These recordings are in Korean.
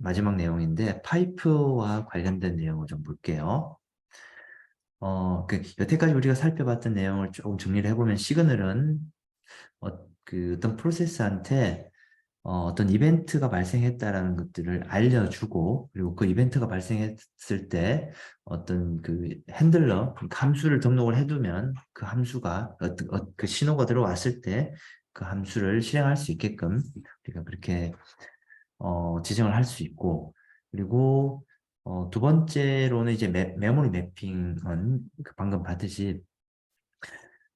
마지막 내용인데 파이프와 관련된 내용을 좀 볼게요. 여태까지 우리가 살펴봤던 내용을 조금 정리를 해보면 시그널은 어떤 프로세스한테 어떤 이벤트가 발생했다라는 것들을 알려주고, 그리고 그 이벤트가 발생했을 때 어떤 그 핸들러, 그 함수를 등록을 해두면 그 함수가 그 신호가 들어왔을 때 그 함수를 실행할 수 있게끔 우리가 그렇게 지정을 할 수 있고, 그리고 두 번째로는 이제 메모리 매핑은 그 방금 봤듯이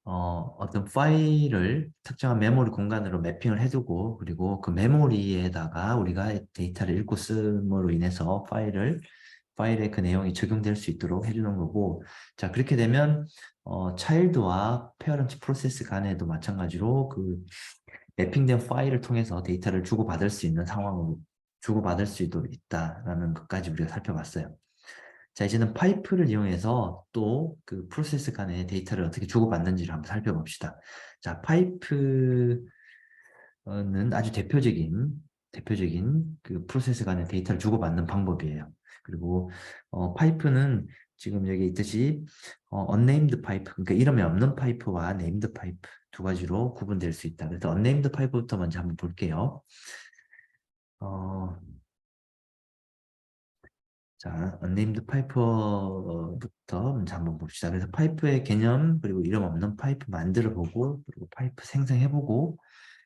어떤 파일을 특정한 메모리 공간으로 매핑을 해두고, 그리고 그 메모리에다가 우리가 데이터를 읽고 쓰므로 인해서 파일에 그 내용이 적용될 수 있도록 해주는 거고, 자, 그렇게 되면 차일드와 페어런트 프로세스 간에도 마찬가지로 그 매핑된 파일을 통해서 데이터를 주고받을 수 있는 상황으로 주고받을 수도 있다라는 것까지 우리가 살펴봤어요. 자, 이제는 파이프를 이용해서 또 그 프로세스 간의 데이터를 어떻게 주고받는지를 한번 살펴봅시다. 자, 파이프는 아주 대표적인 그 프로세스 간의 데이터를 주고받는 방법이에요. 그리고 파이프는 지금 여기 있듯이 unnamed 파이프, 그러니까 이름이 없는 파이프와 named 파이프 두 가지로 구분될 수 있다. 그래서 unnamed 파이프부터 먼저 한번 볼게요. 자, unnamed 파이프부터 먼저 한번 봅시다. 그래서 파이프의 개념, 그리고 이름 없는 파이프 만들어 보고, 그리고 파이프 생성해 보고,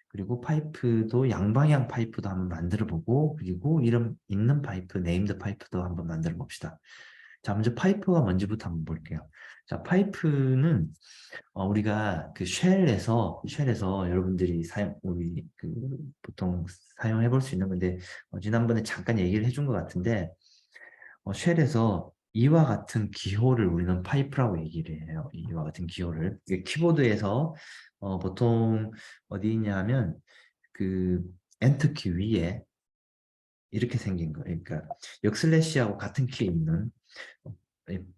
그리고 파이프도 양방향 파이프도 한번 만들어 보고, 그리고 이름 있는 파이프, 네임드 파이프도 한번 만들어 봅시다. 자, 먼저 파이프가 뭔지부터 한번 볼게요. 자, 파이프는 우리가 그 쉘에서 여러분들이 우리 보통 사용해 볼 수 있는 건데, 지난번에 잠깐 얘기를 해준 것 같은데, 쉘에서 이와 같은 기호를 우리는 파이프라고 얘기를 해요. 이와 같은 기호를. 이게 키보드에서 보통 어디 있냐면 그 엔터키 위에 이렇게 생긴 거. 그러니까 역슬래시하고 같은 키에 있는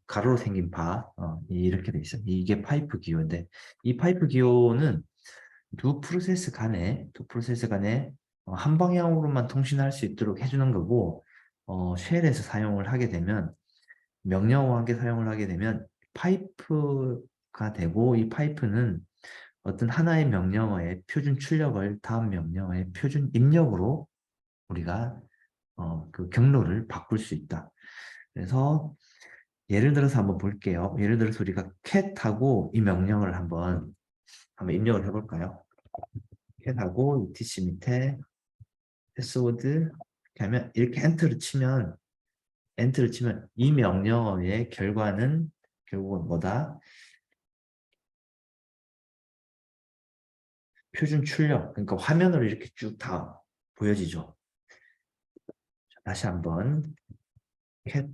가로로 생긴 바 이렇게 돼 있어요. 이게 파이프 기호인데 이 파이프 기호는 두 프로세스 간에 한 방향으로만 통신할 수 있도록 해주는 거고, 쉘에서 사용을 하게 되면 명령어와 함께 사용을 하게 되면 파이프가 되고, 이 파이프는 어떤 하나의 명령어의 표준 출력을 다음 명령어의 표준 입력으로 우리가 그 경로를 바꿀 수 있다. 그래서 예를 들어서 한번 볼게요. 예를 들어서 우리가 cat하고 이 명령을 한번 입력을 해볼까요? cat하고 etc 밑에 패스워드 이렇게 하면 이렇게 엔터를 치면 이 명령어의 결과는 결국은 뭐다? 표준 출력, 그러니까 화면으로 이렇게 쭉 다 보여지죠. 자, 다시 한번 cat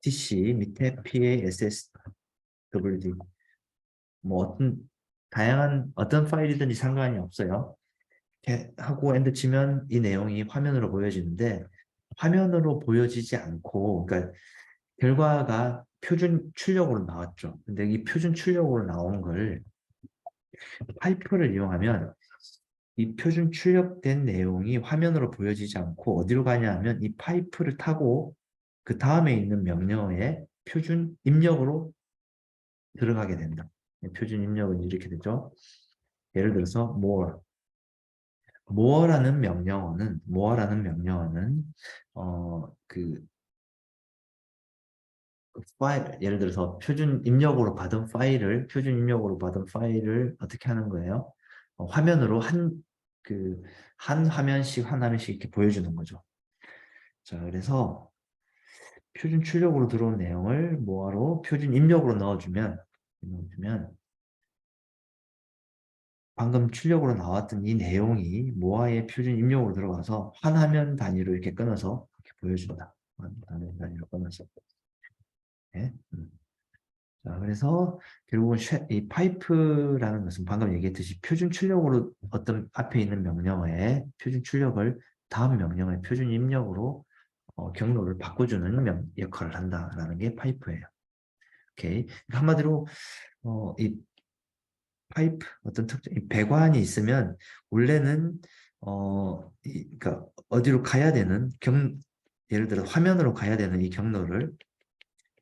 tc 밑에 passwd 뭐 다양한 어떤 파일이든지 상관이 없어요. 이렇게 하고 엔터 치면 이 내용이 화면으로 보여지는데 화면으로 보여지지 않고, 그러니까 결과가 표준 출력으로 나왔죠. 근데 이 표준 출력으로 나온 걸 파이프를 이용하면 이 표준 출력된 내용이 화면으로 보여지지 않고 어디로 가냐 하면 이 파이프를 타고 그 다음에 있는 명령어의 표준 입력으로 들어가게 된다. 표준 입력은 이렇게 되죠. 예를 들어서 more라는 명령어는 그 파일, 예를 들어서 표준 입력으로 받은 파일을 어떻게 하는 거예요? 화면으로 한 화면씩 이렇게 보여주는 거죠. 자, 그래서 표준 출력으로 들어온 내용을 모아로 표준 입력으로 넣어주면 방금 출력으로 나왔던 이 내용이 모아의 표준 입력으로 들어가서 한 화면 단위로 이렇게 끊어서 이렇게 보여준다. 한 화면 단위로 끊어서. 네? 자, 그래서 결국은 이 파이프라는 것은 방금 얘기했듯이 표준 출력으로 어떤 앞에 있는 명령어의 표준 출력을 다음 명령어의 표준 입력으로 경로를 바꿔주는 역할을 한다라는 게 파이프예요. 오케이. 한마디로 이 파이프 어떤 특정 이 배관이 있으면 원래는 그러니까 어디로 가야 되는 예를 들어 화면으로 가야 되는 이 경로를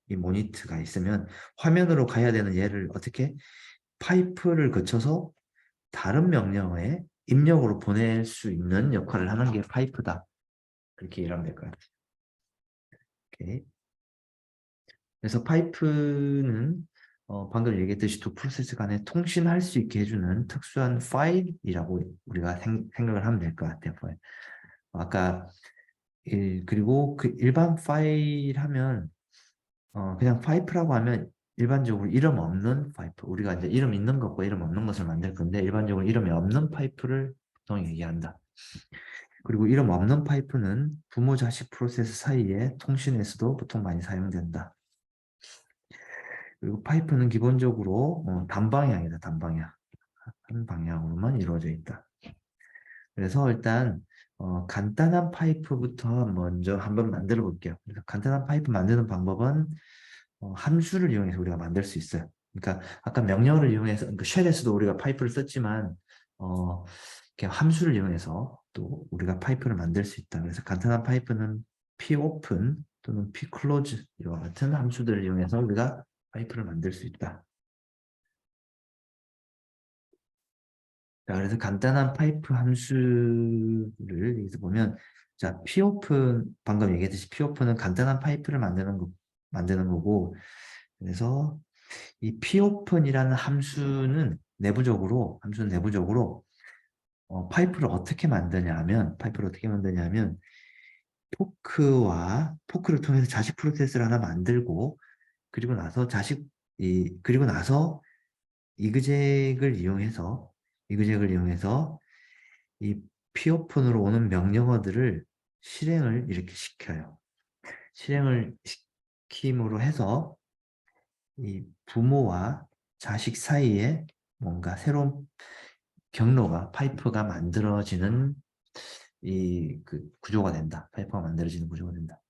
이 모니터가 있으면 화면으로 가야 되는 얘를 어떻게 파이프를 거쳐서 다른 명령어에 입력으로 보낼 수 있는 역할을 하는 게 파이프다. 그렇게 이해하면 될 것 같아요. 오케이. 그래서 파이프는 방금 얘기했듯이 두 프로세스 간에 통신할 수 있게 해주는 특수한 파일이라고 우리가 생각을 하면 될 것 같아요. 파일. 아까 그리고 그 일반 파일 하면 그냥 파이프라고 하면 일반적으로 이름 없는 파이프. 우리가 이제 이름 있는 것과 이름 없는 것을 만들 건데 일반적으로 이름이 없는 파이프를 보통 얘기한다. 그리고 이름 없는 파이프는 부모 자식 프로세스 사이의 통신에서도 보통 많이 사용된다. 그리고 파이프는 기본적으로 단방향이다. 단방향. 한 방향으로만 이루어져 있다. 그래서 일단 간단한 파이프부터 먼저 한번 만들어 볼게요. 그래서 간단한 파이프 만드는 방법은 함수를 이용해서 우리가 만들 수 있어요. 그러니까 아까 명령어를 이용해서 그러니까 쉘에서도 우리가 파이프를 썼지만 이렇게 함수를 이용해서 또 우리가 파이프를 만들 수 있다. 그래서 간단한 파이프는 popen 또는 pclose 이와 같은 함수들을 이용해서 우리가 파이프를 만들 수 있다. 자, 그래서 간단한 파이프 함수를 여기서 보면 자, popen 방금 얘기했듯이 popen은 간단한 파이프를 만드는 거고 그래서 이 popen이라는 함수는 내부적으로 파이프를 어떻게 만드냐면 포크를 통해서 자식 프로세스를 하나 만들고 그리고 나서 그리고 나서 이그젝을 이용해서 이 popen으로 오는 명령어들을 실행을 이렇게 시켜요. 실행을 시킴으로 해서 이 부모와 자식 사이에 뭔가 새로운 파이프가 만들어지는 그 구조가 된다. 파이프가 만들어지는 구조가 된다.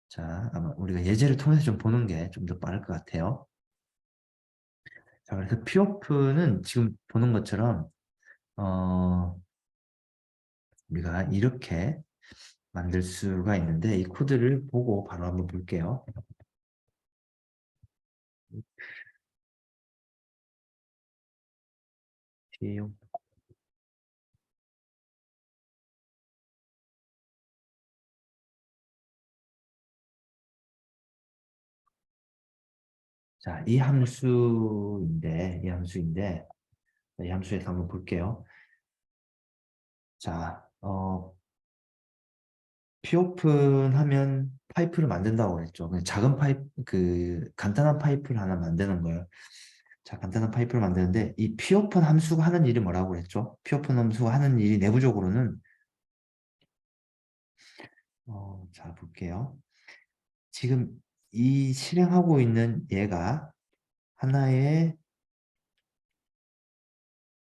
자, 아마 우리가 예제를 통해서 좀 보는 게 좀 더 빠를 것 같아요. 자, 그래서 피오프는 지금 보는 것처럼, 우리가 이렇게 만들 수가 있는데, 이 코드를 보고 바로 한번 볼게요. 자, 이 함수에서 한번 볼게요. 자, 피오픈 하면 파이프를 만든다고 했죠. 간단한 파이프를 하나 만드는 거예요. 자, 간단한 파이프를 만드는데, 이 피오픈 함수가 하는 일이 뭐라고 했죠? 피오픈 함수가 하는 일이 내부적으로는, 자, 볼게요. 지금 이 실행하고 있는 얘가 하나의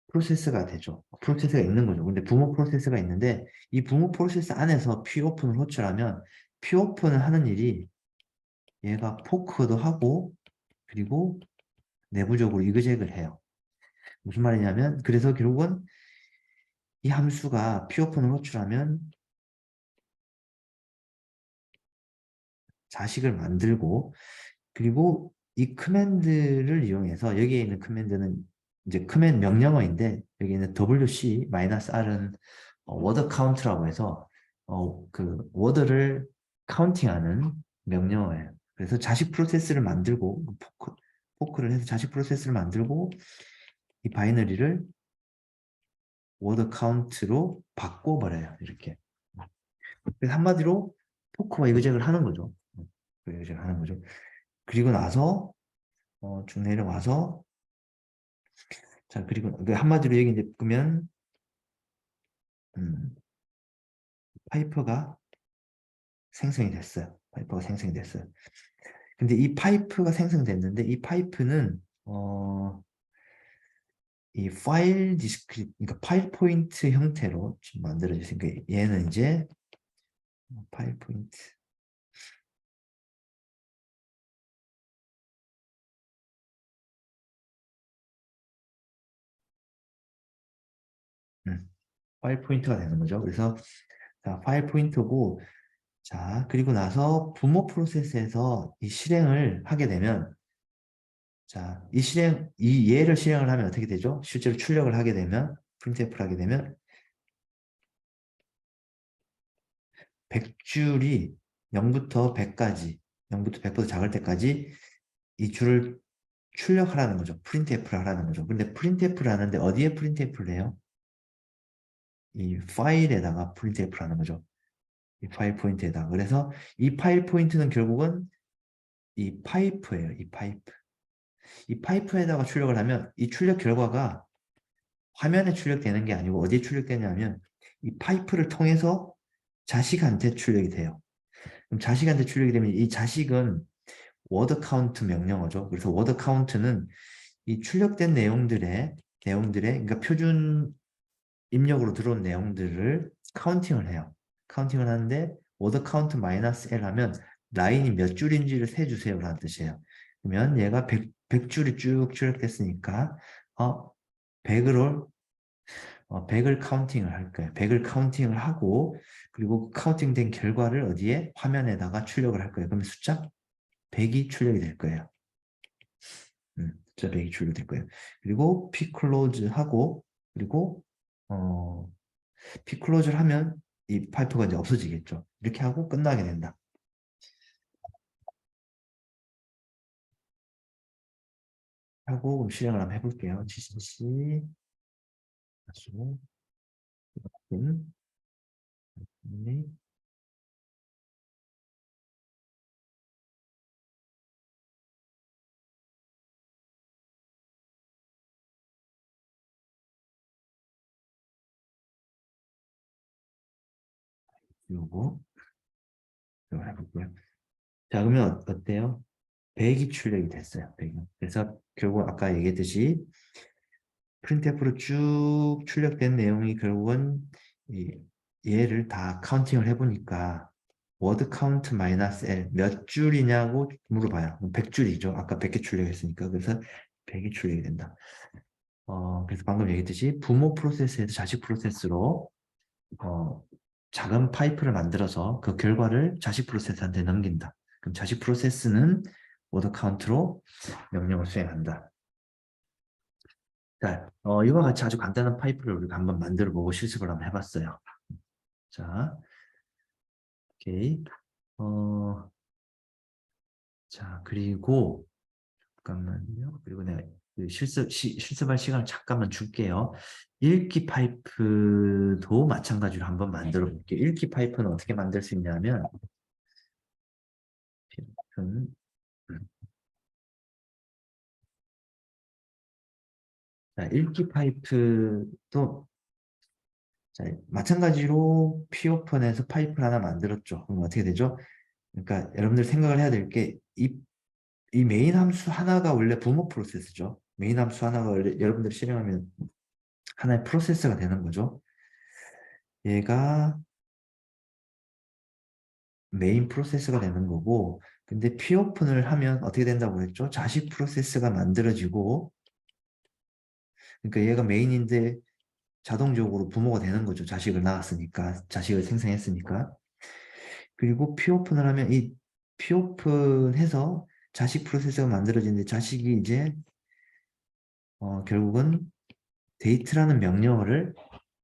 프로세스가 되죠. 프로세스가 있는 거죠. 근데 부모 프로세스가 있는데, 이 부모 프로세스 안에서 피오픈을 호출하면, 피오픈을 하는 일이 얘가 포크도 하고, 그리고 내부적으로 이그젝을 해요. 무슨 말이냐면 그래서 결국은 이 함수가 피오픈을 호출하면 자식을 만들고 그리고 이 커맨드를 이용해서 여기에 있는 커맨드는 이제 커맨드 명령어인데 여기 있는 wc-r은 워드 카운트라고 해서 그 워드를 카운팅하는 명령어예요. 그래서 자식 프로세스를 만들고 포크를 해서 자식 프로세스를 만들고 이 바이너리를 워드 카운트로 바꿔버려요. 이렇게. 그래서 한마디로 포크와 이그젝을 하는 거죠. 이그젝을 하는 거죠. 그리고 나서 쭉 내려와서 자 그리고 한마디로 얘기 이제 보면 음, 파이프가 생성이 됐어요. 파이프가 생성이 됐어요. 근데 이 파이프가 생성됐는데 이 파이프는 이 그러니까 파일 포인트 형태로 지금 만들어졌으니까 얘는 이제 파일 포인트 파일 포인트가 되는 거죠. 그래서 자, 파일 포인트고 자, 그리고 나서 부모 프로세스에서 이 실행을 하게 되면, 자, 이 얘를 실행을 하면 어떻게 되죠? 실제로 출력을 하게 되면, 프린트F를 하게 되면, 100줄이 0부터 100까지, 0부터 100보다 작을 때까지 이 줄을 출력하라는 거죠. 프린트F를 하라는 거죠. 근데 프린트F를 하는데 어디에 프린트F를 해요? 이 파일에다가 프린트F를 하는 거죠. 이 파일 포인트에다가. 그래서 이 파일 포인트는 결국은 이 파이프예요. 이 파이프. 이 파이프에다가 출력을 하면 이 출력 결과가 화면에 출력되는 게 아니고 어디에 출력되냐면 이 파이프를 통해서 자식한테 출력이 돼요. 그럼 자식한테 출력이 되면 이 자식은 워드 카운트 명령어죠. 그래서 워드 카운트는 이 출력된 내용들의 그러니까 표준 입력으로 들어온 내용들을 카운팅을 해요. 카운팅을 하는데 워드 카운트 마이너스 L 하면 라인이 몇 줄인지를 세주세요 라는 뜻이에요. 그러면 얘가 100줄이 쭉 출력됐으니까 100을 100을 카운팅을 할 거예요. 100을 카운팅을 하고 그리고 카운팅된 결과를 어디에? 화면에다가 출력을 할 거예요. 그러면 숫자 100이 출력이 될 거예요. 숫자 100이 출력이 될 거예요. 그리고 pclose 하고 그리고 pclose를 하면 이 파이프가 이제 없어지겠죠. 이렇게 하고 끝나게 된다. 하고 그럼 실행을 한번 해볼게요. gcc 다수 요거 이거 해볼게요. 자 그러면 어때요? 100이 출력이 됐어요. 100이. 그래서 결국 아까 얘기했듯이 프린트F로 쭉 출력된 내용이 결국은 이 얘를 다 카운팅을 해보니까 워드 카운트 마이너스 L 몇 줄이냐고 물어봐요. 100줄이죠. 아까 100개 출력했으니까. 그래서 100이 출력이 된다. 그래서 방금 얘기했듯이 부모 프로세스에서 자식 프로세스로 어, 작은 파이프를 만들어서 그 결과를 자식 프로세스한테 넘긴다. 그럼 자식 프로세스는 워드 카운트로 명령을 수행한다. 자, 이와 같이 아주 간단한 파이프를 우리가 한번 만들어 보고 실습을 한번 해봤어요. 자, 오케이. 어, 자, 그리고 잠깐만요. 그리고 내가 그 실습할 시간을 잠깐만 줄게요. 읽기 파이프도 마찬가지로 한번 만들어 볼게요. 읽기 파이프는 어떻게 만들 수 있냐면, 음, 자, 읽기 파이프도 자, 마찬가지로 피오펀에서 파이프를 하나 만들었죠. 그럼 어떻게 되죠? 그러니까 여러분들 생각을 해야 될 게 이 메인 함수 하나가 원래 부모 프로세스죠. 메인 함수 하나가 원래 여러분들이 실행하면 하나의 프로세스가 되는 거죠. 얘가 메인 프로세스가 되는 거고 근데 피오픈을 하면 어떻게 된다고 했죠? 자식 프로세스가 만들어지고 그러니까 얘가 메인인데 자동적으로 부모가 되는 거죠. 자식을 낳았으니까 자식을 생성했으니까 그리고 피오픈을 하면 이 피오픈해서 자식 프로세스가 만들어지는데 자식이 이제 결국은 데이트라는 명령어를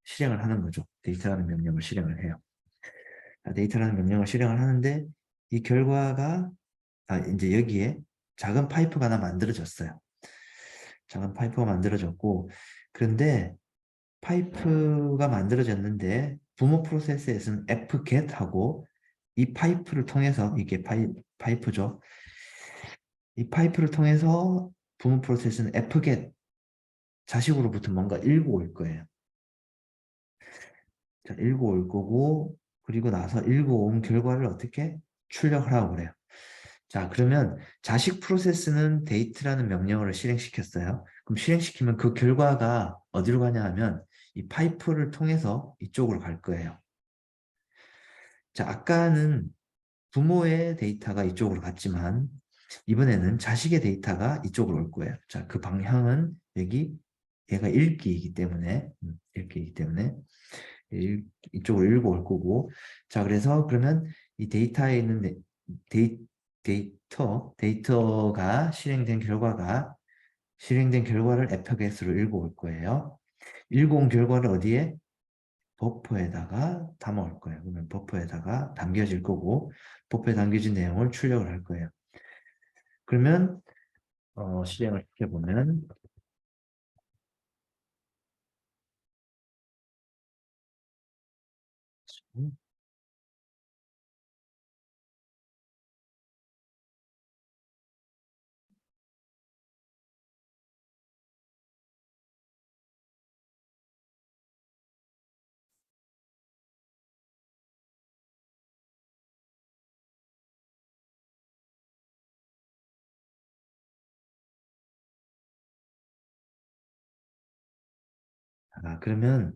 실행을 하는 거죠. 데이트라는 명령을 실행을 해요. 데이트라는 명령을 실행을 하는데 이 결과가 이제 여기에 작은 파이프가 하나 만들어졌어요. 작은 파이프가 만들어졌고 그런데 파이프가 만들어졌는데 부모 프로세스에서는 fget하고 이 파이프를 통해서 이게 파이프죠. 이 파이프를 통해서 부모 프로세스는 fget 자식으로부터 뭔가 읽고 올 거예요. 자, 읽고 올 거고 그리고 나서 읽고 온 결과를 어떻게 출력을 하고 그래요. 자, 그러면 자식 프로세스는 date라는 명령어를 실행시켰어요. 그럼 실행시키면 그 결과가 어디로 가냐 하면 이 파이프를 통해서 이쪽으로 갈 거예요. 자, 아까는 부모의 데이터가 이쪽으로 갔지만 이번에는 자식의 데이터가 이쪽으로 올 거예요. 자, 그 방향은 여기 얘가 읽기이기 때문에 읽기이기 때문에 이쪽으로 읽고 올 거고 자, 그래서 그러면 이 데이터에 있는 데이터가 실행된 결과를 FX로 읽어올 거예요. 읽어온 결과를 어디에? 버퍼에다가 담아올 거예요. 그러면 버퍼에다가 담겨질 거고, 버퍼에 담겨진 내용을 출력을 할 거예요. 그러면 실행을 시켜보면 그러면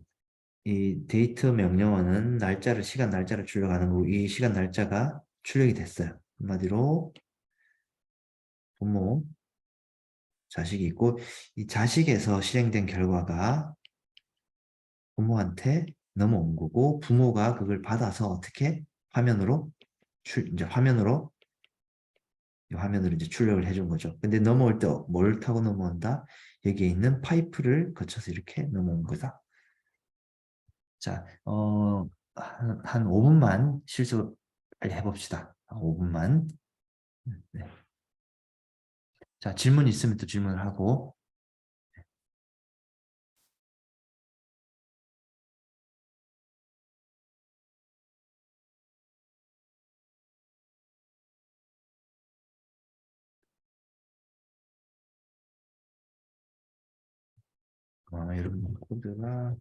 이 데이터 명령어는 시간 날짜를 출력하는 거고, 이 시간 날짜가 출력이 됐어요. 한마디로 부모, 자식이 있고, 이 자식에서 실행된 결과가 부모한테 넘어온 거고, 부모가 그걸 받아서 어떻게 화면으로 이제 화면으로 이제 출력을 해준 거죠. 근데 넘어올 때 뭘 타고 넘어온다? 여기에 있는 파이프를 거쳐서 이렇게 넘어온 거다. 자, 한 5분만 실습 빨리 해봅시다. 5분만. 네. 자, 질문 있으면 또 질문을 하고. 여러분 코드가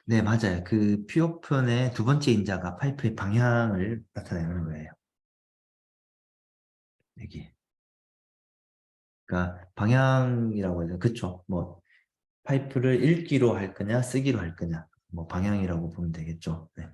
네, 맞아요. 그 피오편의 두 번째 인자가 파이프의 방향을 나타내는 거예요. 여기. 그러니까 방향이라고 해서 그쵸. 뭐 파이프를 읽기로 할 거냐, 쓰기로 할 거냐. 뭐 방향이라고 보면 되겠죠. 네.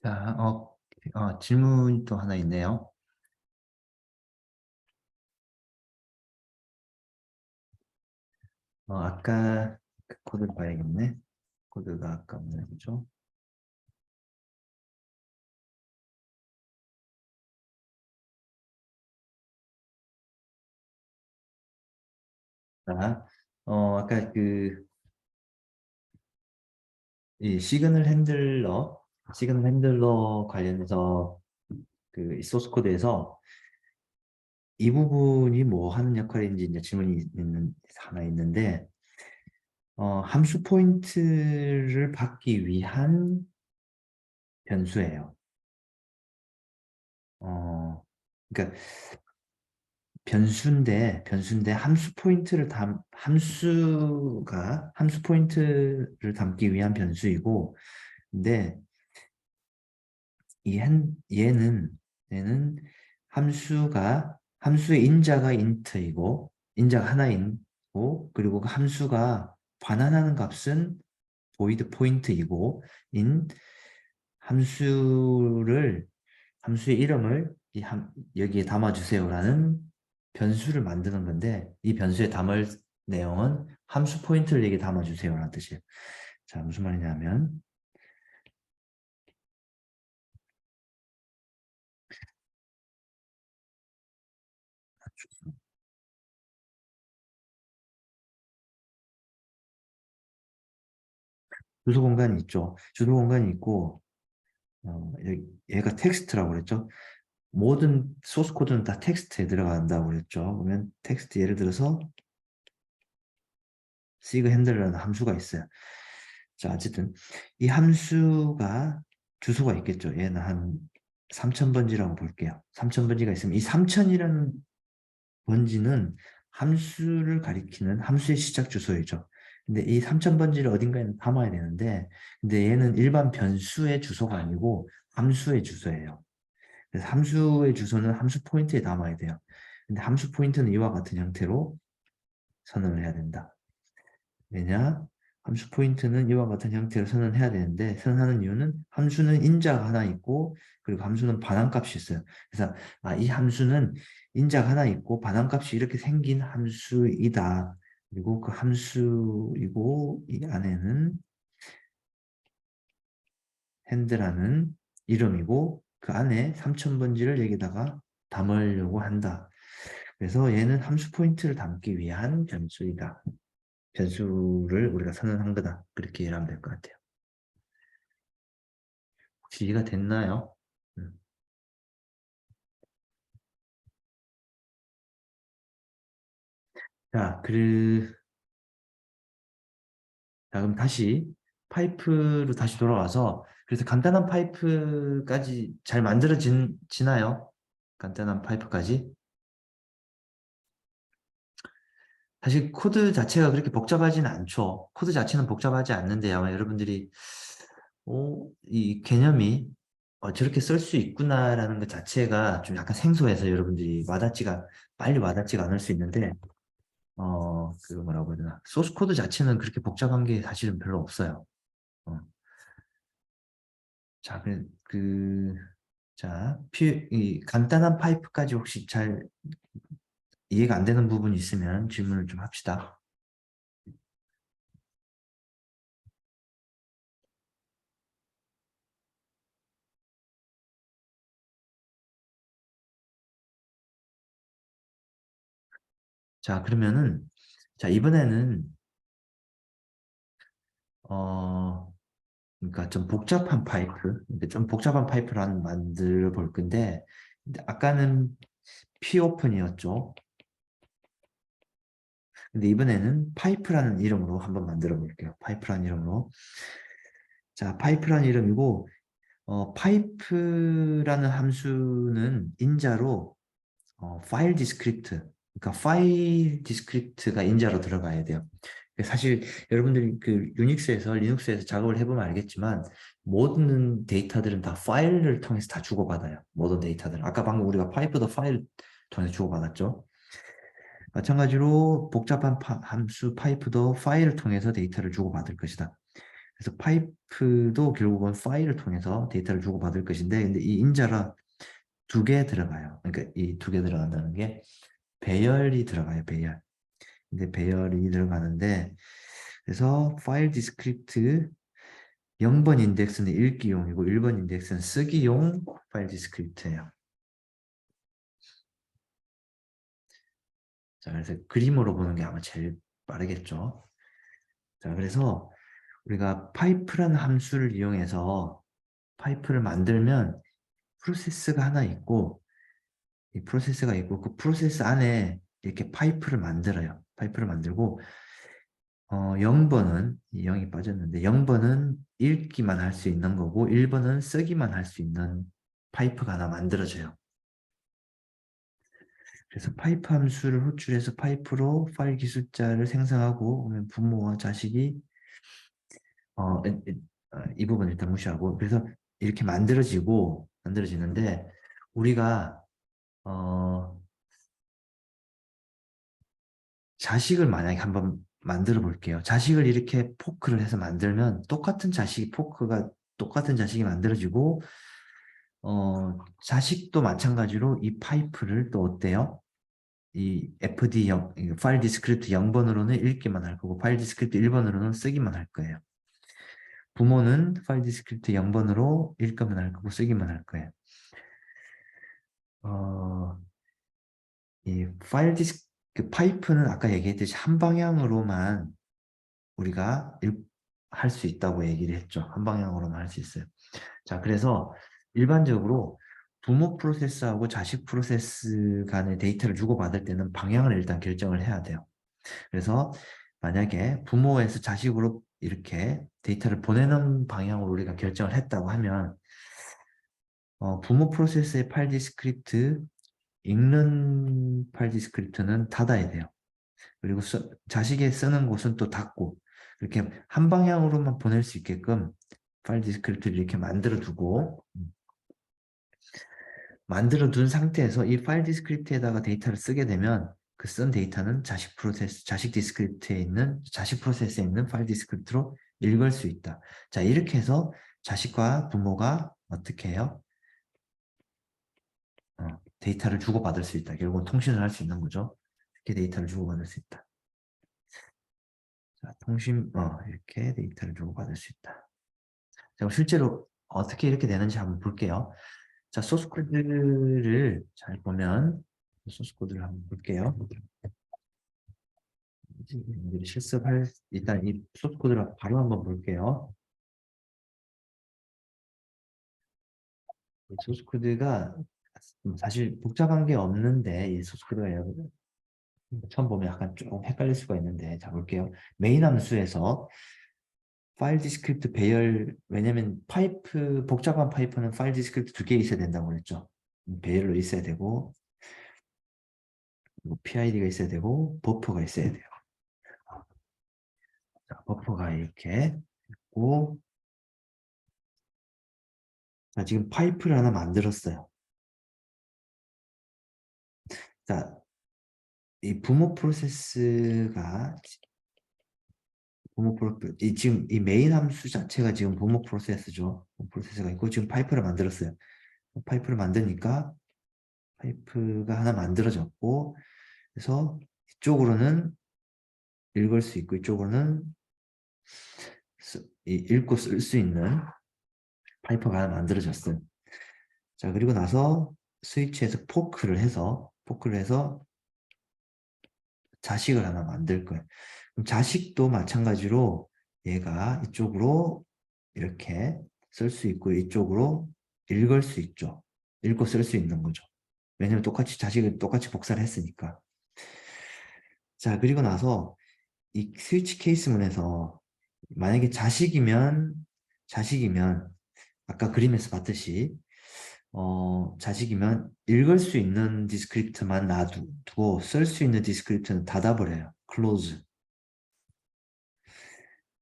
자, 질문이 또 하나 있네요. 아까 그 코드를 봐야겠네. 코드가 아까 뭐였죠? 자, 아까 이 시그널 핸들러 관련해서 이 소스 코드에서 이 부분이 뭐 하는 역할인지 이제 하나 있는데, 함수 포인트를 받기 위한 변수예요. 그러니까 변수인데 함수 포인트를 담기 위한 변수이고, 근데 얘는 함수의 인자가 인자가 하나이고, 그리고 그 함수가 반환하는 값은 void 포인트이고, 인 함수를 함수의 이름을 여기에 담아주세요라는 변수를 만드는 건데, 이 변수에 담을 내용은 함수 포인트를 여기에 담아주세요라는 뜻이에요. 자, 무슨 말이냐면 주소 공간이 있죠. 주소 공간이 있고, 얘가 텍스트라고 그랬죠. 모든 소스 코드는 다 텍스트에 들어간다고 그랬죠. 그러면 텍스트 예를 들어서 sig 핸들이라는 함수가 있어요. 자, 어쨌든 이 함수가 주소가 있겠죠. 얘는 한 3000번지라고 볼게요. 3000번지가 있으면 이 3000이라는 번지는 함수를 가리키는 함수의 시작 주소이죠. 근데 이 3000번지를 어딘가에 담아야 되는데, 근데 얘는 일반 변수의 주소가 아니고 함수의 주소예요. 그래서 함수의 주소는 함수 포인트에 담아야 돼요. 근데 함수 포인트는 이와 같은 형태로 선언을 해야 된다. 왜냐? 함수 포인트는 이와 같은 형태로 선언해야 되는데, 선언하는 이유는 함수는 인자가 하나 있고, 그리고 함수는 반환값이 있어요. 그래서 이 함수는 인자가 하나 있고 반환값이 이렇게 생긴 함수이다. 그리고 그 함수이고 이 안에는 핸드라는 이름이고 그 안에 3000번지를 여기다가 담으려고 한다. 그래서 얘는 함수 포인트를 담기 위한 변수이다. 변수를 우리가 선언한 거다. 그렇게 이해하면 될 것 같아요. 혹시 이해가 됐나요? 음. 자, 그럼 다시 파이프로 다시 돌아와서 그래서 간단한 파이프까지 잘 만들어지나요? 간단한 파이프까지? 사실 코드 자체가 그렇게 복잡하지는 않죠. 코드 자체는 복잡하지 않는데 아마 여러분들이 이 개념이 저렇게 쓸 수 있구나라는 것 자체가 좀 약간 생소해서 여러분들이 빨리 와닿지가 않을 수 있는데 그 뭐라고 해야 되나. 소스 코드 자체는 그렇게 복잡한 게 사실은 별로 없어요. 어. 자, 이 간단한 파이프까지 혹시 잘 이해가 안 되는 부분이 있으면 질문을 좀 합시다. 자, 그러면은, 자, 이번에는, 어, 그러니까 좀 복잡한 좀 복잡한 파이프를 만들어 볼 건데, 근데 아까는 P 오픈이었죠. 근데 이번에는 파이프라는 이름으로 한번 만들어 볼게요. 파이프라는 이름으로. 자, 파이프라는 이름이고, 파이프라는 함수는 인자로 파일 디스크립트, 그러니까 파일 디스크립트가 인자로 들어가야 돼요. 사실 여러분들이 유닉스에서 리눅스에서 작업을 해보면 알겠지만 모든 데이터들은 다 파일을 통해서 다 주고받아요. 모든 데이터들. 아까 방금 우리가 파이프도 파일 통해서 주고받았죠. 마찬가지로 복잡한 함수 파이프도 파일을 통해서 데이터를 주고받을 것이다. 그래서 파이프도 결국은 파일을 통해서 데이터를 주고받을 것인데, 근데 이 인자가 두 개 들어가요. 그러니까 이 두 개 들어간다는 게 배열이 들어가요, 배열. 근데 배열이 들어가는데, 그래서 파일 디스크립트 0번 인덱스는 읽기용이고 1번 인덱스는 쓰기용 파일 디스크립트예요. 자, 그래서 그림으로 보는 게 아마 제일 빠르겠죠. 자, 그래서 우리가 파이프라는 함수를 이용해서 파이프를 만들면 프로세스가 하나 있고, 이 프로세스가 있고 그 프로세스 안에 이렇게 파이프를 만들어요. 파이프를 만들고 0번은 이 0이 빠졌는데 0번은 읽기만 할 수 있는 거고 1번은 쓰기만 할 수 있는 파이프가 하나 만들어져요. 그래서 파이프 함수를 호출해서 파이프로 파일 기술자를 생성하고 그러면 부모와 자식이 어, 이, 이 부분 일단 무시하고 그래서 이렇게 만들어지는데 우리가 자식을 만약에 한번 만들어 볼게요. 자식을 이렇게 포크를 해서 만들면 똑같은 자식이 만들어지고 자식도 마찬가지로 이 파이프를 또 어때요? 이 FD 파일 디스크립트 0번으로는 읽기만 할 거고 파일 디스크립트 1번으로는 쓰기만 할 거예요. 부모는 파일 디스크립트 0번으로 읽기만 할 거고 쓰기만 할 거예요. 어, 이 파일 디스크 그 파이프는 아까 얘기했듯이 한 방향으로만 우리가 할 수 있다고 얘기를 했죠. 한 방향으로만 할 수 있어요. 자, 그래서 일반적으로 부모 프로세스하고 자식 프로세스 간의 데이터를 주고받을 때는 방향을 일단 결정을 해야 돼요. 그래서 만약에 부모에서 자식으로 이렇게 데이터를 보내는 방향으로 우리가 결정을 했다고 하면 부모 프로세스의 파일 디스크립트 읽는 파일 디스크립트는 닫아야 돼요. 그리고 자식이 쓰는 곳은 또 닫고 이렇게 한 방향으로만 보낼 수 있게끔 파일 디스크립트를 이렇게 만들어 둔 상태에서 이 파일 디스크립트에다가 데이터를 쓰게 되면 그 쓴 데이터는 자식 프로세스에 있는 파일 디스크립트로 읽을 수 있다. 자, 이렇게 해서 자식과 부모가 어떻게 해요? 데이터를 주고받을 수 있다. 결국은 통신을 할 수 있는 거죠. 이렇게 데이터를 주고받을 수 있다. 자, 이렇게 데이터를 주고받을 수 있다. 자, 실제로 어떻게 이렇게 되는지 한번 볼게요. 자, 소스 코드를 잘 보면 소스 코드를 한번 볼게요. 일단 이 소스 코드를 바로 한번 볼게요. 이 소스 코드가 사실 복잡한 게 없는데 이 소스 코드가 처음 보면 약간 좀 헷갈릴 수가 있는데 자 볼게요. 메인 함수에서 파일 디스크립트 배열 왜냐면 복잡한 파이프는 파일 디스크립트 두 개 있어야 된다고 그랬죠. 배열로 있어야 되고 PID가 있어야 되고 버퍼가 있어야 돼요. 자, 버퍼가 이렇게 있고 자, 지금 파이프를 하나 만들었어요. 자, 이 지금 이 메인 함수 자체가 지금 부모 프로세스죠. 프로세스가 있고 지금 파이프를 만들었어요. 파이프를 만드니까 파이프가 하나 만들어졌고 그래서 이쪽으로는 읽을 수 있고 이쪽으로는 읽고 쓸 수 있는 파이프가 하나 만들어졌어요. 자, 그리고 나서 스위치에서 포크를 해서 자식을 하나 만들 거예요. 그럼 자식도 마찬가지로 얘가 이쪽으로 이렇게 쓸 수 있고 이쪽으로 읽을 수 있죠. 읽고 쓸 수 있는 거죠. 왜냐면 자식을 똑같이 복사를 했으니까. 자, 그리고 나서 이 스위치 케이스문에서 만약에 자식이면 아까 그림에서 봤듯이 자식이면 읽을 수 있는 디스크립트만 놔두고 쓸 수 있는 디스크립트는 닫아버려요. close.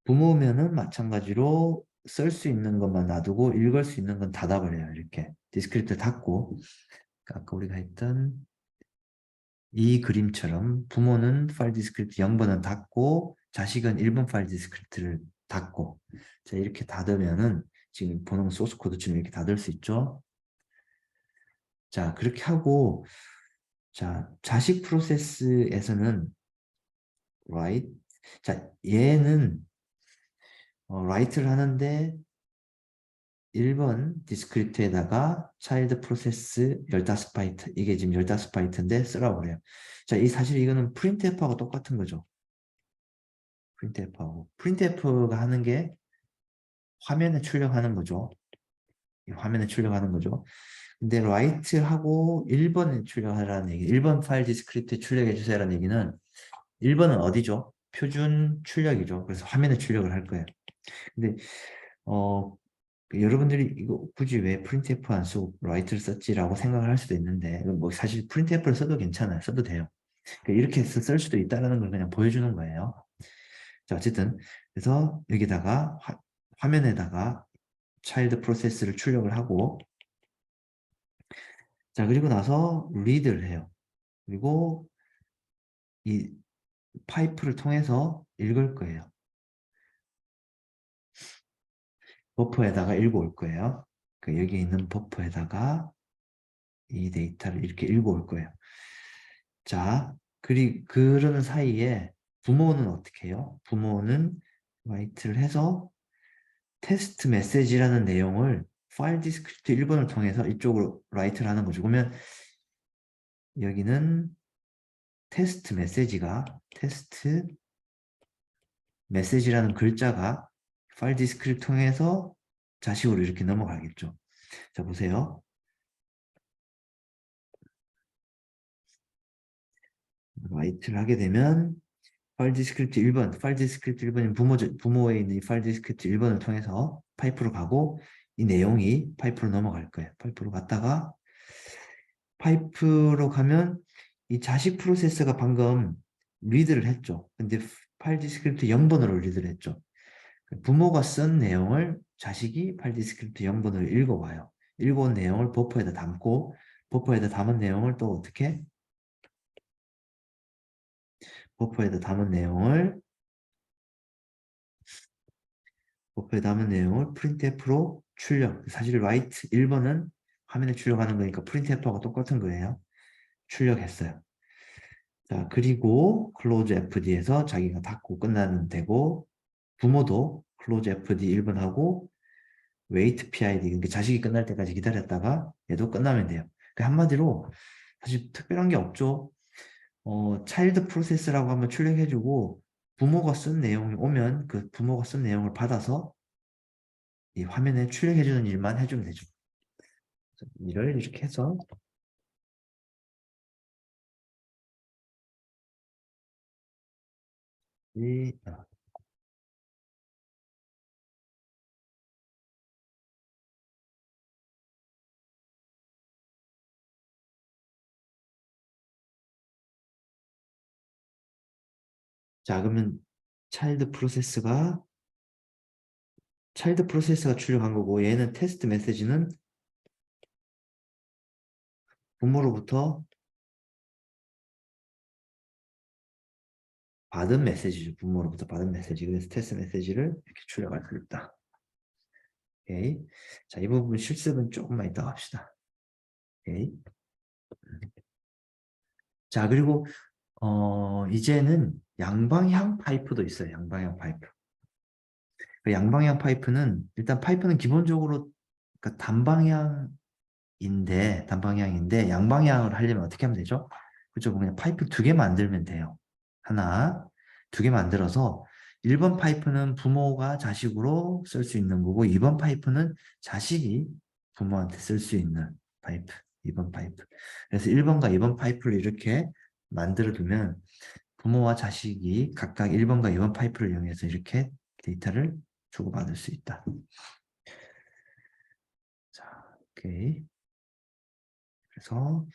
부모면은 마찬가지로 쓸 수 있는 것만 놔두고 읽을 수 있는 건 닫아버려요. 이렇게 디스크립트 닫고 아까 우리가 했던 이 그림처럼 부모는 파일 디스크립트 0번은 닫고 자식은 1번 파일 디스크립트를 닫고. 자, 이렇게 닫으면은 지금 보는 소스 코드처럼 이렇게 닫을 수 있죠. 자, 그렇게 하고, 자, 자식 프로세스에서는 write. 자, 얘는 write를 하는데 1번 디스크리트에다가 차일드 프로세스 15바이트, 이게 지금 15바이트인데 쓰라고 그래요. 자, 이 사실 이거는 printf하고 똑같은 거죠. printf가 하는 게 화면에 출력하는 거죠. 이 화면에 출력하는 거죠. 근데 write하고 1번에 출력하라는 얘기, 1번 파일 디스크리트에 출력해 주세요라는 얘기는 1번은 어디죠? 표준 출력이죠. 그래서 화면에 출력을 할 거예요. 근데 어 여러분들이 이거 굳이 왜 printf 안 쓰고 write를 썼지라고 생각을 할 수도 있는데, 뭐 사실 printf를 써도 괜찮아요. 써도 돼요. 그러니까 이렇게 해서 쓸 수도 있다는 걸 그냥 보여주는 거예요. 자, 어쨌든 그래서 여기다가 화면에다가 차일드 프로세스를 출력을 하고, 자, 그리고 나서 read를 해요. 그리고 이 파이프를 통해서 읽을 거예요. 버퍼에다가 읽어올 거예요. 그러니까 여기 있는 버퍼에다가 이 데이터를 이렇게 읽어올 거예요. 자, 그러는 사이에 부모는 어떻게 해요? 부모는 write를 해서 테스트 메시지라는 내용을 파일 디스크립트 1번을 통해서 이쪽으로 write를 하는 거죠. 그러면 여기는 테스트 메시지라는 글자가 파일 디스크립트 통해서 자식으로 이렇게 넘어가겠죠. 자, 보세요. write를 하게 되면 파일 디스크립트 1번, 부모에 있는 이 파일 디스크립트 1번을 통해서 파이프로 가고, 이 내용이 파이프로 넘어갈 거예요. 파이프로 갔다가, 파이프로 가면 이 자식 프로세스가 방금 리드를 했죠. 근데 파일 디스크립트 0번으로 리드를 했죠. 부모가 쓴 내용을 자식이 파일 디스크립트 0번으로 읽어와요. 읽어온 내용을 버퍼에다 담고, 버퍼에다 담은 내용을 또 어떻게? 버퍼에다 담은 내용을 버퍼에 담은 내용을 printf로 출력. 사실 write 1번은 화면에 출력하는 거니까 printf하고 똑같은 거예요. 출력했어요. 자, 그리고 close fd에서 자기가 닫고 끝나면 되고, 부모도 close fd 1번 하고 wait pid, 그러니까 자식이 끝날 때까지 기다렸다가 얘도 끝나면 돼요. 그러니까 한마디로 사실 특별한 게 없죠. 차일드 프로세스라고 한번 출력해주고, 부모가 쓴 내용이 오면 그 부모가 쓴 내용을 받아서 이 화면에 출력해주는 일만 해주면 되죠. 일을 이렇게 해서 이 자, 그러면 차일드 프로세스가 출력한 거고, 얘는 테스트 메시지는 부모로부터 받은 메시지죠. 부모로부터 받은 메시지. 그래서 테스트 메시지를 이렇게 출력할 수 있다. 오케이. 자, 이 부분 실습은 조금만 이따가 합시다. 오케이. 자, 그리고 이제는 양방향 파이프도 있어요. 양방향 파이프. 그 양방향 파이프는, 일단 파이프는 기본적으로 그러니까 단방향인데 양방향을 하려면 어떻게 하면 되죠? 그죠? 그냥 파이프 2개 만들면 돼요. 하나, 2개 만들어서 1번 파이프는 부모가 자식으로 쓸 수 있는 거고, 2번 파이프는 자식이 부모한테 쓸 수 있는 파이프, 2번 파이프. 그래서 1번과 2번 파이프를 이렇게 만들어 두면 부모와 자식이 각각 1번과 2번 파이프를 이용해서 이렇게 데이터를 주고받을 수 있다. 자, 오케이. 그래서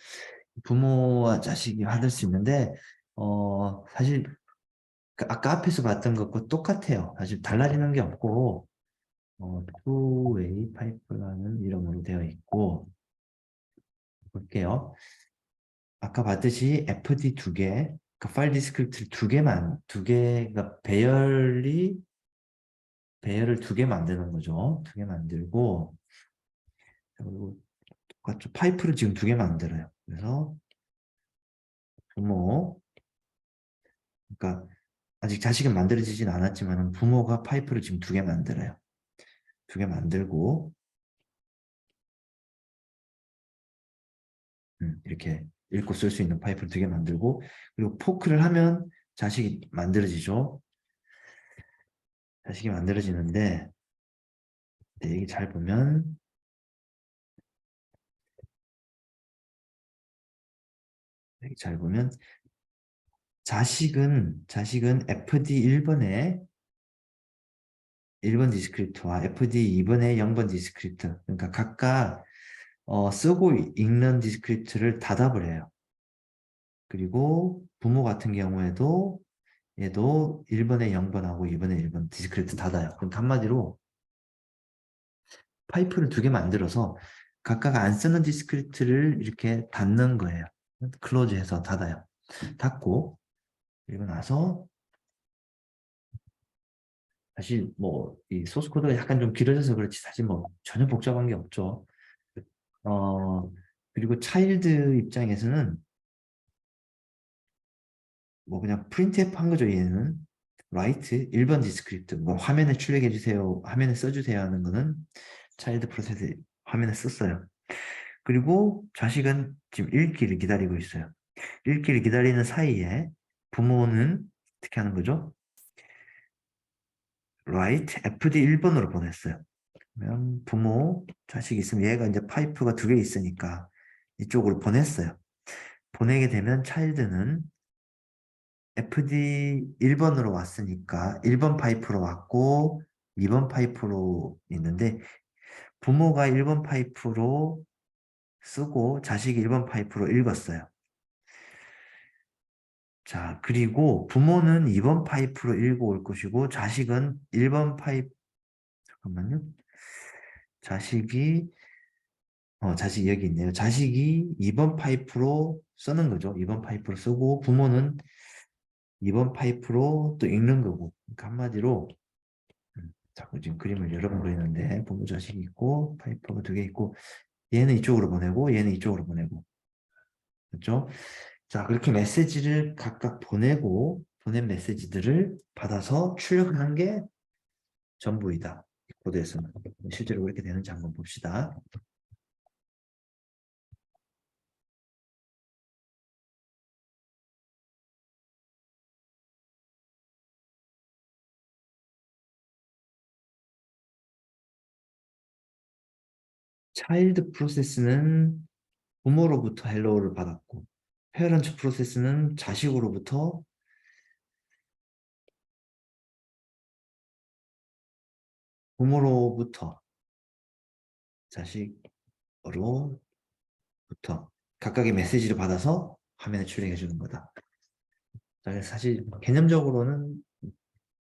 부모와 자식이 받을 수 있는데, 사실 아까 앞에서 봤던 것과 똑같아요. 사실 달라지는 게 없고, two-way 파이프라는 이름으로 되어 있고, 볼게요. 아까 봤듯이 FD 2개, 그 파일 디스크립트 2개가 배열이 배열을 두 개 만드는 거죠. 두 개 만들고, 그리고 똑같죠. 파이프를 지금 두 개 만들어요. 그래서 부모, 그러니까 아직 자식은 만들어지진 않았지만 부모가 파이프를 지금 두 개 만들어요. 두 개 만들고 이렇게 읽고 쓸 수 있는 파이프를 두 개 만들고, 그리고 포크를 하면 자식이 만들어지죠. 자식이 만들어지는데, 여기 잘 보면 여기 잘 보면 자식은 FD 1번에 1번 디스크립트와 FD 2번에 0번 디스크립트, 그러니까 각각 쓰고 읽는 디스크립트를 답을 해요. 그리고 부모 같은 경우에도 얘도 1번에 0번하고 2번에 1번 디스크립트 닫아요. 그러니까 한마디로 파이프를 두 개 만들어서 각각 안 쓰는 디스크립트를 이렇게 닫는 거예요. 클로즈해서 닫아요. 닫고, 그리고 나서 사실 뭐 이 소스 코드가 약간 좀 길어져서 그렇지 사실 뭐 전혀 복잡한 게 없죠. 어 그리고 차일드 입장에서는 뭐 그냥 프린트F 한 거죠. 얘는 write 1번 디스크립트, 뭐 화면에 출력해 주세요, 화면에 써주세요 하는 거는 차일드 프로세스 화면에 썼어요. 그리고 자식은 지금 읽기를 기다리고 있어요. 읽기를 기다리는 사이에 부모는 어떻게 하는 거죠? write fd 1번으로 보냈어요. 그러면 부모, 자식이 있으면 얘가 이제 파이프가 두 개 있으니까 이쪽으로 보냈어요. 보내게 되면 차일드는 FD 1번으로 왔으니까 1번 파이프로 왔고 2번 파이프로 있는데, 부모가 1번 파이프로 쓰고 자식이 1번 파이프로 읽었어요. 자, 그리고 부모는 2번 파이프로 읽고 올 것이고 자식은 1번 파이프, 잠깐만요. 자식이 자식이 여기 있네요. 자식이 2번 파이프로 쓰는 거죠. 2번 파이프로 쓰고 부모는 2번 파이프로 또 읽는 거고. 그러니까 한마디로 자꾸 지금 그림을 여러 번 그리는데 부모 자식이 있고 파이프가 두 개 있고 얘는 이쪽으로 보내고 얘는 이쪽으로 보내고, 그렇죠? 자, 그렇게 메시지를 각각 보내고 보낸 메시지들을 받아서 출력하는 게 전부이다. 이 코드에서는 실제로 그렇게 되는지 한번 봅시다. 차일드 프로세스는 부모로부터 헬로우를 받았고, 페어런트 프로세스는 자식으로부터 부모로부터 자식으로부터 각각의 메시지를 받아서 화면에 출력해 주는 거다. 사실 개념적으로는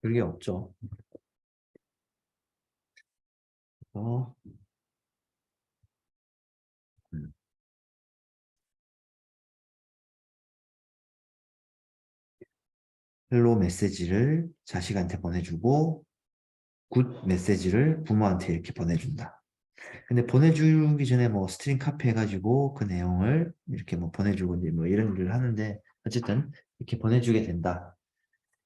그게 없죠. 어, 음. 헬로 메시지를 자식한테 보내주고 굿 메시지를 부모한테 이렇게 보내준다. 근데 보내주기 전에 뭐 스트링 카피 해가지고 그 내용을 이렇게 뭐 보내주고 뭐 이런 일을 하는데, 어쨌든 이렇게 보내주게 된다.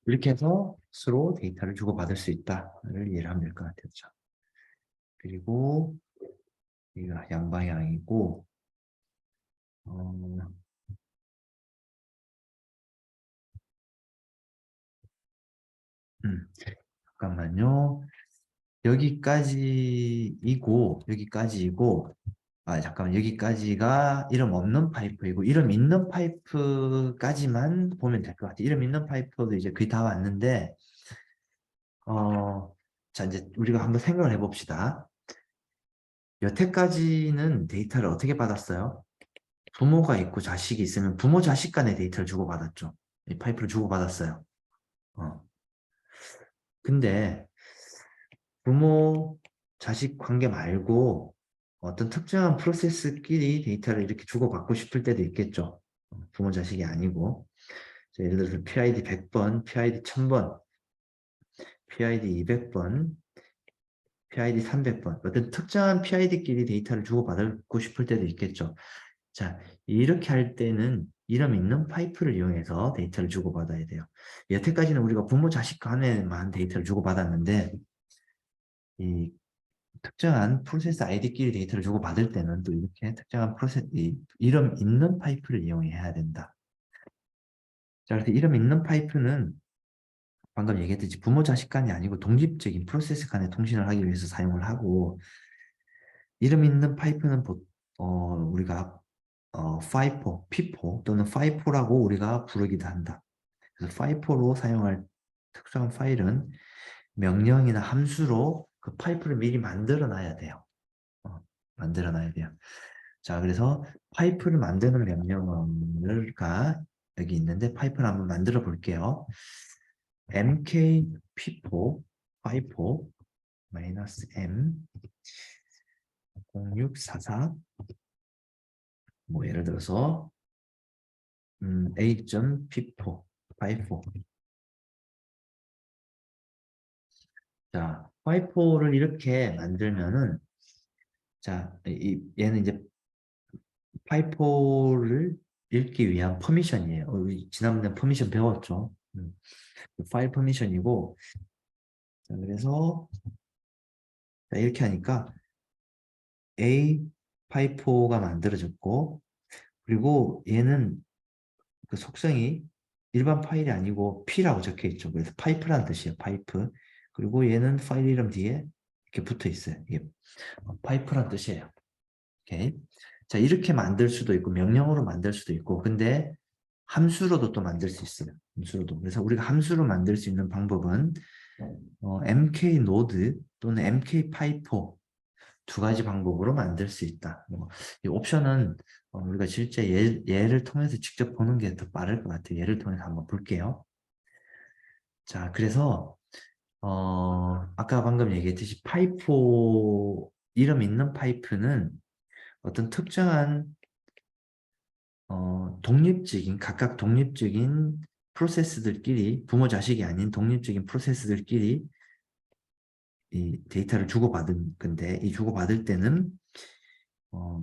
이렇게 해서 서로 데이터를 주고받을 수 있다를 이해를 하면 될 것 같아요. 자, 그리고 여기가 양방향이고, 어, 음, 잠깐만요. 여기까지이고, 잠깐만, 여기까지가 이름 없는 파이프이고, 이름 있는 파이프까지만 보면 될 것 같아요. 이름 있는 파이프도 이제 거의 다 왔는데, 자, 이제 우리가 한번 생각을 해봅시다. 여태까지는 데이터를 어떻게 받았어요? 부모가 있고 자식이 있으면 부모 자식 간의 데이터를 주고받았죠. 이 파이프를 주고받았어요. 어. 근데 부모 자식 관계 말고 어떤 특정한 프로세스끼리 데이터를 이렇게 주고받고 싶을 때도 있겠죠. 부모 자식이 아니고. 예를 들어서 PID 100번, PID 1000번, PID 200번 PID 300번. 어떤 특정한 PID끼리 데이터를 주고받고 싶을 때도 있겠죠. 자, 이렇게 할 때는 이름 있는 파이프를 이용해서 데이터를 주고받아야 돼요. 여태까지는 우리가 부모 자식 간에만 데이터를 주고받았는데 이 특정한 프로세스 아이디끼리 데이터를 주고받을 때는 또 이렇게 특정한 프로세스 이름 있는 파이프를 이용해야 된다. 자, 그래서 이름 있는 파이프는 방금 얘기했듯이 부모 자식 간이 아니고 독립적인 프로세스 간의 통신을 하기 위해서 사용을 하고 이름 있는 파이프는 우리가 FIFO, FIFO 또는 FIFO라고 우리가 부르기도 한다. 그래서 FIFO로 사용할 특정한 파일은 명령이나 함수로 그 파이프를 미리 만들어 놔야 돼요. 만들어 놔야 돼요. 자, 그래서 파이프를 만드는 명령어가 여기 있는데 파이프를 한번 만들어 볼게요. mk p4 파이포 -m 0644 뭐 예를 들어서 a.p4 파이포 자, 파이포를 이렇게 만들면은 자, 얘는 이제 파이포를 읽기 위한 퍼미션이에요. 우리 지난번에 퍼미션 배웠죠. 파일 퍼미션이고 자, 그래서 자, 이렇게 하니까 A 파이포가 만들어졌고 그리고 얘는 그 속성이 일반 파일이 아니고 P라고 적혀 있죠. 그래서 파이프라는 뜻이에요. 파이프. 그리고 얘는 파일 이름 뒤에 이렇게 붙어 있어요. 이게 파이프라는 뜻이에요. 오케이. 자, 이렇게 만들 수도 있고 명령어로 만들 수도 있고 근데 함수로도 또 만들 수 있어요. 함수로도. 그래서 우리가 함수로 만들 수 있는 방법은 mk 노드 또는 mk 파이포 두 가지 방법으로 만들 수 있다. 이 옵션은 우리가 실제 예를 통해서 직접 보는 게 더 빠를 것 같아요. 예를 통해서 한번 볼게요. 자, 그래서 아까 방금 얘기했듯이 파이포 이름 있는 파이프는 어떤 특정한 독립적인 각각 독립적인 프로세스들끼리 부모 자식이 아닌 독립적인 프로세스들끼리 이 데이터를 주고받은 건데 이 주고받을 때는 어,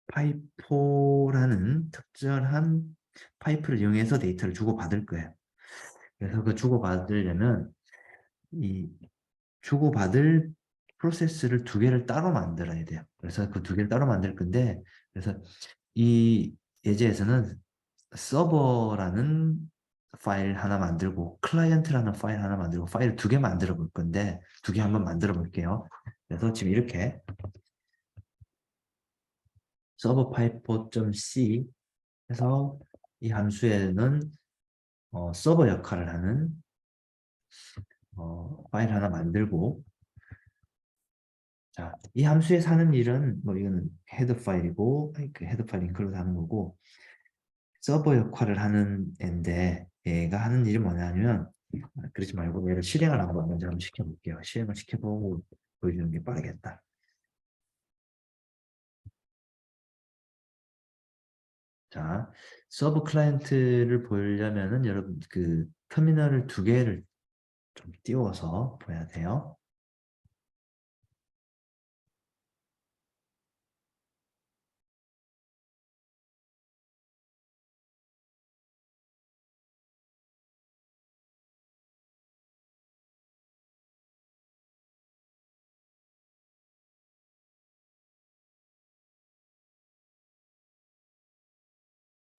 파이포라는 특별한 파이프를 이용해서 데이터를 주고받을 거예요. 그래서 그 주고받으려면 이 주고받을 프로세스를 두 개를 따로 만들어야 돼요. 그래서 그 두 개를 따로 만들 건데 그래서 이 예제에서는 서버라는 파일 하나 만들고 클라이언트라는 파일 하나 만들고 파일 두 개 만들어 볼 건데 두 개 한번 만들어 볼게요. 그래서 지금 이렇게 서버 파이포.c 해서 이 함수에는 서버 역할을 하는 파일 하나 만들고 자, 이 함수에 사는 일은 뭐 이거는 헤더 파일이고 그 헤더 파일 인클루드 하는 거고 서버 역할을 하는 앤데 얘가 하는 일이 뭐냐면 그러지 말고 얘를 실행을 먼저 한번 시켜볼게요. 실행을 시켜보고 보여주는 게 빠르겠다. 자, 서브 클라이언트를 보려면은 여러분 그 터미널을 두 개를 좀 띄워서 보여야 돼요.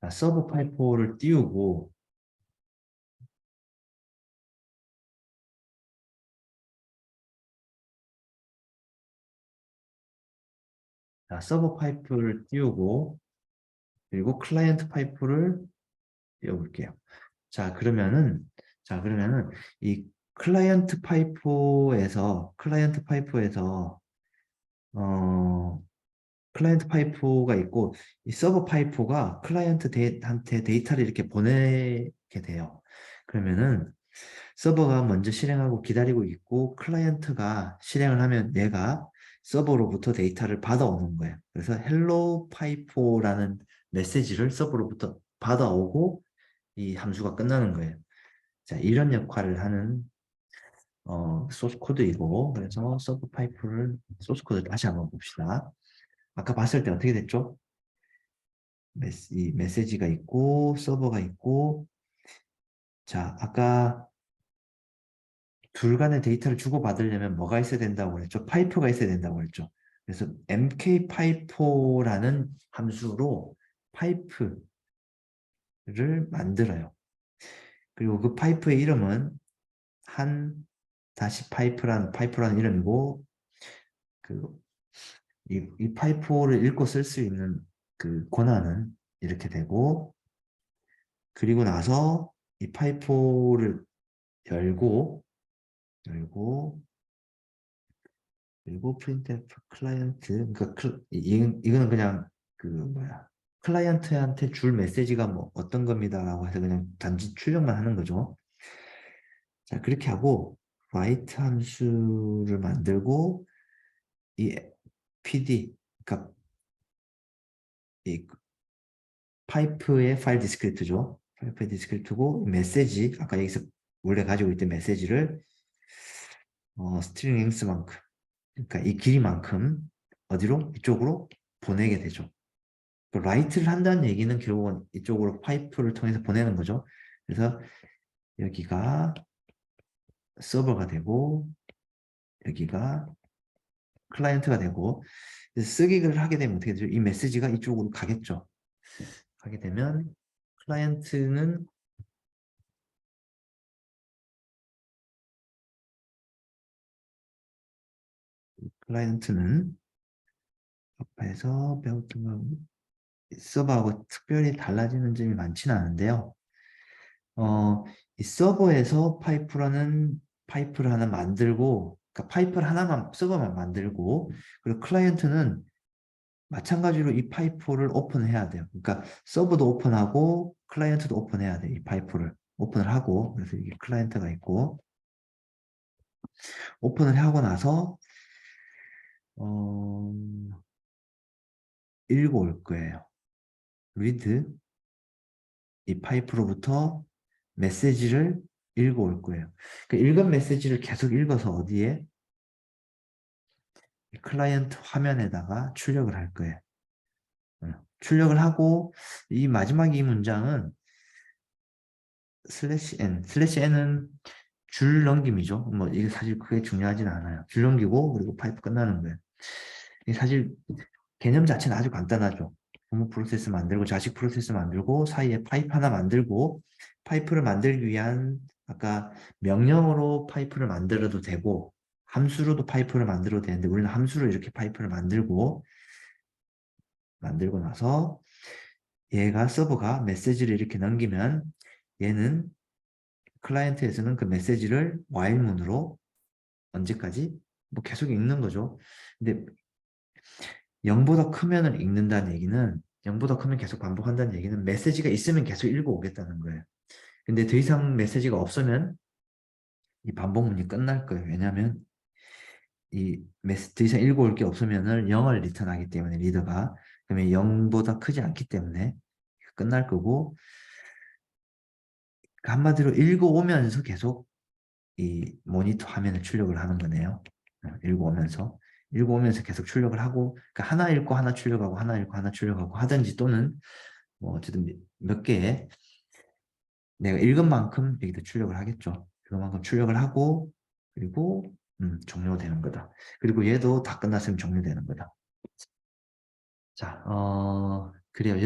자, 서브 파이포를 띄우고 자, 서버 파이프를 띄우고 그리고 클라이언트 파이프를 띄워볼게요. 자 그러면은 이 클라이언트 파이프에서 어 클라이언트 파이프가 있고 이 서버 파이프가 클라이언트한테 데이터를 이렇게 보내게 돼요. 그러면은 서버가 먼저 실행하고 기다리고 있고 클라이언트가 실행을 하면 얘가 서버로부터 데이터를 받아오는 거예요. 그래서 hello 파이포라는 메시지를 서버로부터 받아오고 이 함수가 끝나는 거예요. 자, 이런 역할을 하는 소스 코드이고, 그래서 서브 파이프를 소스 코드 다시 한번 봅시다. 아까 봤을 때 어떻게 됐죠? 이 메시지가 있고 서버가 있고, 자, 아까 둘 간의 데이터를 주고받으려면 뭐가 있어야 된다고 그랬죠? 파이프가 있어야 된다고 그랬죠. 그래서 mkpipe라는 함수로 파이프를 만들어요. 그리고 그 파이프의 이름은 한 다시 파이프라는 이름이고, 이 파이프를 읽고 쓸 수 있는 그 권한은 이렇게 되고, 그리고 나서 이 파이프를 열고 열고 그리고 printf 클라이언트, 그러니까 이거는 그냥 그 뭐야, 클라이언트한테 줄 메시지가 뭐 어떤 겁니다라고 해서 그냥 단지 출력만 하는 거죠. 자, 그렇게 하고 write 함수를 만들고, 이 pd, 그러니까 이 파이프의 파일 디스크립트죠. 파이프의 디스크립트고, 메시지, 아까 여기서 원래 가지고 있던 메시지를 스트링 랭스만큼, 그러니까 이 길이만큼 어디로? 이쪽으로 보내게 되죠. 라이트를 한다는 얘기는 결국은 이쪽으로 파이프를 통해서 보내는 거죠. 그래서 여기가 서버가 되고 여기가 클라이언트가 되고, 쓰기를 하게 되면 어떻게 되죠? 이 메시지가 이쪽으로 가겠죠. 가게 되면 클라이언트는 클라이언트는 앞에서 배웠던 서버하고 특별히 달라지는 점이 많지는 않은데요. 이 서버에서 파이프를 하나 만들고, 그러니까 파이프를 하나만, 서버만 만들고, 그리고 클라이언트는 마찬가지로 이 파이프를 오픈해야 돼요. 그러니까 서버도 오픈하고 클라이언트도 오픈해야 돼요. 이 파이프를 오픈을 하고, 그래서 이게 클라이언트가 있고, 오픈을 하고 나서 어, 읽어올 거예요. read, 이 파이프로부터 메시지를 읽어올 거예요. 그 읽은 메시지를 계속 읽어서 어디에? 클라이언트 화면에다가 출력을 할 거예요. 출력을 하고, 이 마지막 이 문장은 슬래시 n은 줄 넘김이죠. 뭐 이게 사실 그게 중요하진 않아요. 줄 넘기고 그리고 파이프 끝나는 거예요. 이게 사실 개념 자체는 아주 간단하죠. 부모 프로세스 만들고 자식 프로세스 만들고 사이에 파이프 하나 만들고, 파이프를 만들기 위한 아까 명령어로 파이프를 만들어도 되고 함수로도 파이프를 만들어도 되는데, 우리는 함수로 이렇게 파이프를 만들고 나서 얘가 서버가 메시지를 이렇게 넘기면 얘는 클라이언트에서는 그 메시지를 while문으로 언제까지? 뭐 계속 읽는 거죠. 근데 0보다 크면을 읽는다는 얘기는, 0보다 크면 계속 반복한다는 얘기는 메시지가 있으면 계속 읽어오겠다는 거예요. 근데 더 이상 메시지가 없으면 이 반복문이 끝날 거예요. 왜냐하면 더 이상 읽어올 게 없으면은 0을 리턴하기 때문에, 리더가. 그러면 0보다 크지 않기 때문에 끝날 거고, 한마디로 읽어오면서 계속 이 모니터 화면에 출력을 하는 거네요. 읽어오면서 계속 출력을 하고, 그러니까 하나 읽고 하나 출력하고 하나 읽고 하나 출력하고 하든지, 또는 뭐 어쨌든 몇 개의 내가 읽은 만큼 여기다 출력을 하겠죠. 그만큼 출력을 하고, 그리고 종료되는 거다. 그리고 얘도 다 끝났으면 종료되는 거다. 자, 그래요.